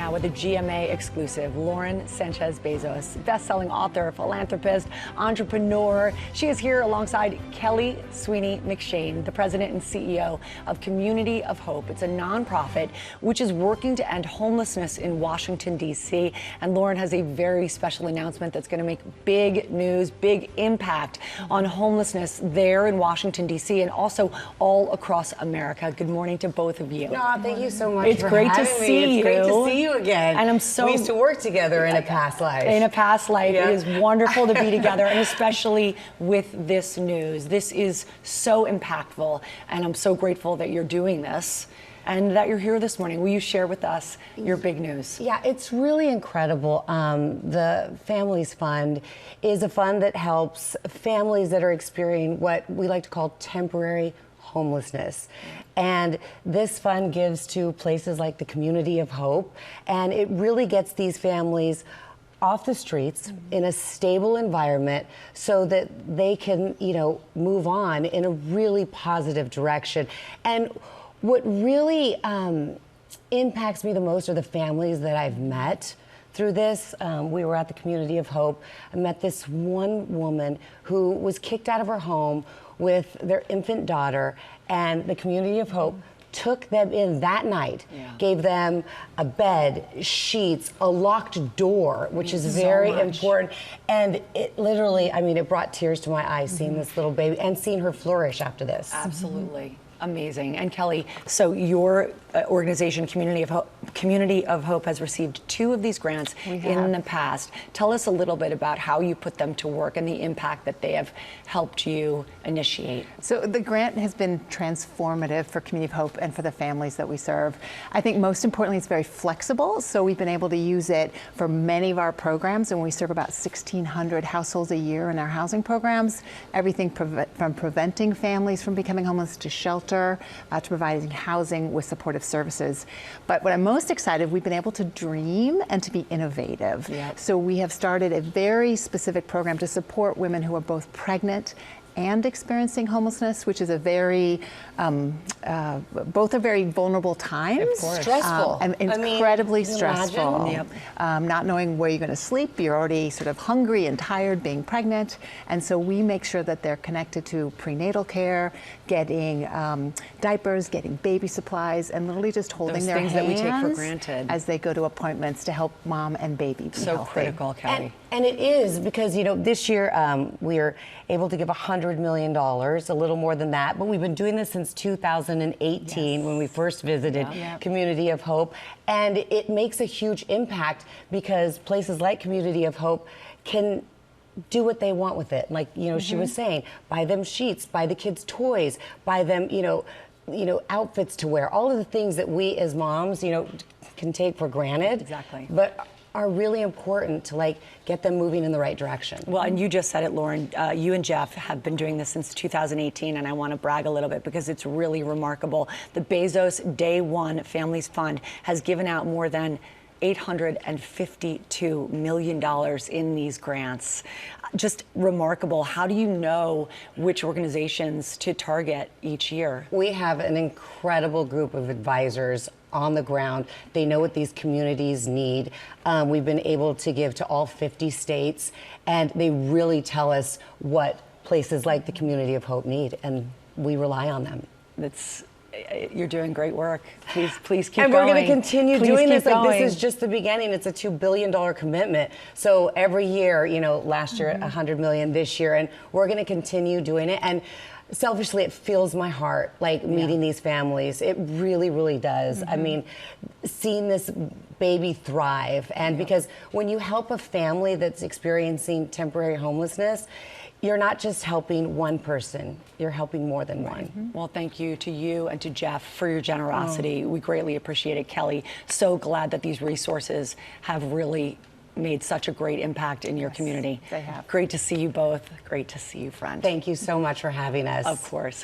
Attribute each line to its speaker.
Speaker 1: now with a GMA exclusive. Lauren Sanchez Bezos, best-selling author, philanthropist, entrepreneur. She is here alongside Kelly Sweeney McShane, the president and CEO of Community of Hope. It's a nonprofit which is working to end homelessness in Washington, D.C. And Lauren has a very special announcement that's going to make big news, big impact on homelessness there in Washington, D.C. and also all across America. Good morning to both of you.
Speaker 2: No, thank you so much.
Speaker 1: It's great to see you.
Speaker 2: It's great to see you again.
Speaker 1: And we
Speaker 2: used to work together in a past life.
Speaker 1: In a past life.
Speaker 2: Yeah.
Speaker 1: It is wonderful to be together, and especially with this news. This is so impactful, and I'm so grateful that you're doing this and that you're here this morning. Will you share with us your big news?
Speaker 2: Yeah, it's really incredible. The Families Fund is a fund that helps families that are experiencing what we like to call temporary homelessness. And this fund gives to places like the Community of Hope, and it really gets these families off the streets in a stable environment so that they can, move on in a really positive direction. And what really impacts me the most are the families that I've met through this. We were at the Community of Hope. I met this one woman who was kicked out of her home with their infant daughter, and the Community of Hope took them in that night, gave them a bed, sheets, a locked door, which is very important. And it literally, it brought tears to my eyes seeing this little baby and seeing her flourish after this.
Speaker 1: Absolutely. Amazing. And Kelly, so your organization, Community of Hope, has received 2 of these grants in the past. Tell us a little bit about how you put them to work and the impact that they have helped you initiate.
Speaker 3: So the grant has been transformative for Community of Hope and for the families that we serve. I think most importantly, it's very flexible. So we've been able to use it for many of our programs, and we serve about 1,600 households a year in our housing programs. Everything from preventing families from becoming homeless to shelter, to providing housing with supportive services. But what I'm most excited, we've been able to dream and to be innovative.
Speaker 1: Yep.
Speaker 3: So we have started a very specific program to support women who are both pregnant and experiencing homelessness, which is a very, both are very vulnerable times.
Speaker 1: Of course.
Speaker 2: Stressful.
Speaker 3: And incredibly stressful.
Speaker 2: Yep.
Speaker 3: Not knowing where you're going to sleep, you're already sort of hungry and tired being pregnant. And so we make sure that they're connected to prenatal care, getting diapers, getting baby supplies, and literally just holding
Speaker 1: Those
Speaker 3: their
Speaker 1: things
Speaker 3: hands
Speaker 1: that we take for granted
Speaker 3: as they go to appointments to help mom and baby be
Speaker 1: So
Speaker 3: healthy.
Speaker 1: critical, Kelly.
Speaker 2: And it is because, this year we're able to give $100 million, a little more than that. But we've been doing this since 2018 when we first visited Community of Hope. And it makes a huge impact because places like Community of Hope can do what they want with it. Like, she was saying, buy them sheets, buy the kids toys, buy them, outfits to wear, all of the things that we as moms, can take for granted.
Speaker 1: Exactly.
Speaker 2: But are really important to get them moving in the right direction.
Speaker 1: Well, and you just said it, Lauren. You and Jeff have been doing this since 2018, and I want to brag a little bit because it's really remarkable. The Bezos Day One Families Fund has given out more than $852 million in these grants. Just remarkable. How do you know which organizations to target each year?
Speaker 2: We have an incredible group of advisors on the ground. They know what these communities need. We've been able to give to all 50 states, and they really tell us what places like the Community of Hope need, and we rely on them.
Speaker 1: You're doing great work. Please keep
Speaker 2: going. And we're going to continue doing this. This is just the beginning. It's a $2 billion commitment. So every year, last year, $100 million this year, and we're going to continue doing it. And selfishly, it fills my heart, meeting these families. It really, really does. Seeing this baby thrive. And because when you help a family that's experiencing temporary homelessness, you're not just helping one person, you're helping more than one.
Speaker 1: Well, thank you to you and to Jeff for your generosity. We greatly appreciate it, Kelly. So glad that these resources have really made such a great impact in your community.
Speaker 3: They have.
Speaker 1: Great to see you both. Great to see you, friend.
Speaker 2: Thank you so much for having us.
Speaker 1: Of course.